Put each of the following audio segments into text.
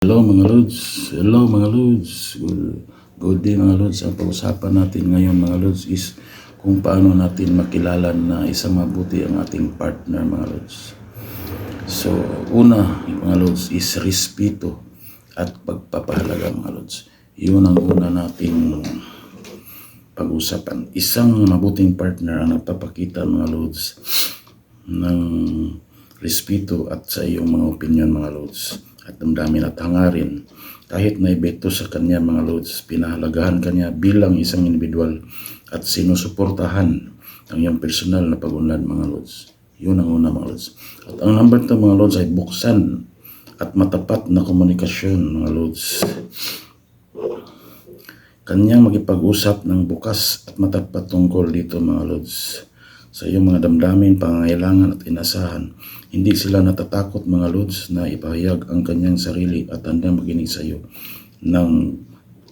Hello mga Lods, hello mga Lods, good day mga Lods. Ang pag-usapan natin ngayon mga Lods is kung paano natin makilala na isang mabuti ang ating partner mga Lods. So una mga Lods is respeto at pagpapahalaga mga Lods. Yun ang una nating pag-usapan. Isang mabuting partner ang nagpapakita mga Lods ng respeto at sa iyong mga opinion mga Lods. At damdamin at hangarin kahit naibekto sa kanya mga Lods, pinahalagahan kanya bilang isang individual at sinusuportahan ang iyong personal na pag-unlad mga Lods. Yun ang una mga Lods. At ang number 2 mga Lods ay buksan at matapat na komunikasyon mga Lods. Kanyang makipag-usap ng bukas at matapat tungkol dito mga Lods sa iyong mga damdamin, pangangailangan at inasahan. Hindi sila natatakot mga Lods na ipahayag ang kanyang sarili at handang makinig sa iyo ng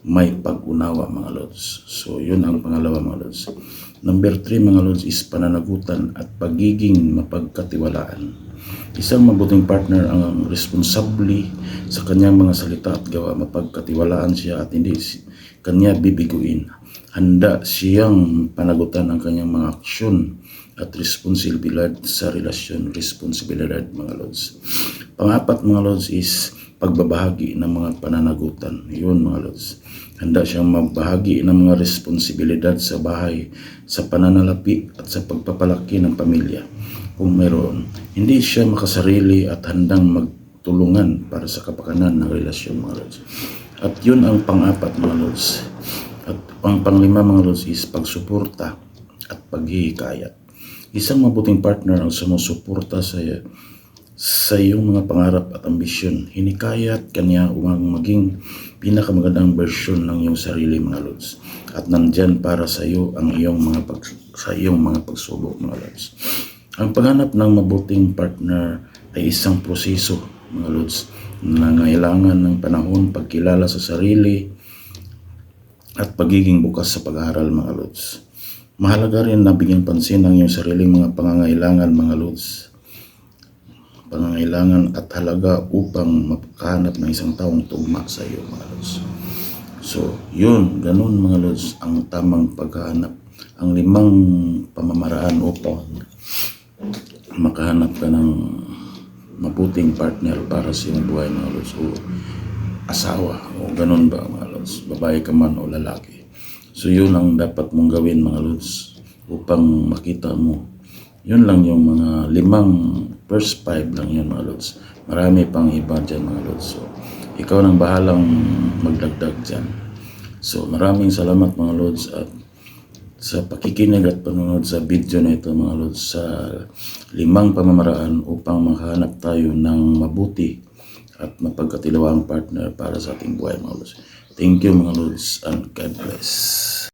may pag-unawa mga Lods. So yun ang pangalawa mga Lods. Number 3 mga Lods is pananagutan at pagiging mapagkatiwalaan. Isang mabuting partner ang responsable sa kanyang mga salita at gawa. Mapagkatiwalaan siya at hindi kanya bibiguin. Handa siyang panagutan ang kanyang mga aksyon at responsibilidad sa relasyon. Responsibilidad mga Lods. Pang-apat mga Lods is pagbabahagi ng mga pananagutan. Yun mga Lods. Handa siyang magbahagi ng mga responsibilidad sa bahay, sa pananalapi at sa pagpapalaki ng pamilya kung mayroon. Hindi siya makasarili at handang magtulungan para sa kapakanan ng relasyon mga Lods. At yun ang pang-apat mga Lods. At ang panglima mga Lods is pagsuporta at paghihikayat. Isang mabuting partner ang sumusuporta sa iyong mga pangarap at ambisyon. Hinikayat kanya upang maging pinakamagandang version ng iyong sarili mga Lods. At nandyan para sa iyo ang iyong mga pagsubok mga Lods. Ang paghanap ng mabuting partner ay isang proseso mga Lods na nangailangan ng panahon, pagkilala sa sarili at pagiging bukas sa pag-aaral mga Lods. Mahalaga rin na bigyan pansin ang iyong sariling mga pangangailangan mga Lods. Pangangailangan at halaga upang makahanap ng isang taong tugma sa iyo mga Lods. So yun, ganun mga Lods ang tamang paghahanap. Ang 5 pamamaraan upang makahanap ka ng mabuting partner para sa iyong buhay mga Lods. O asawa o ganun ba mga Lods, babae ka man o lalaki. So yun ang dapat mong gawin mga Lods upang makita mo. Yun lang yung mga 5, first 5 lang yun mga Lods. Marami pang iba dyan mga Lods. So ikaw nang bahalang magdagdag dyan. So maraming salamat mga Lods at sa pakikinig at panonood sa video na ito mga Lods, sa 5 pamamaraan upang makahanap tayo ng mabuti at mapagkatiwalaang partner para sa ating buhay mga Lods. Thank you mga Lods and God bless.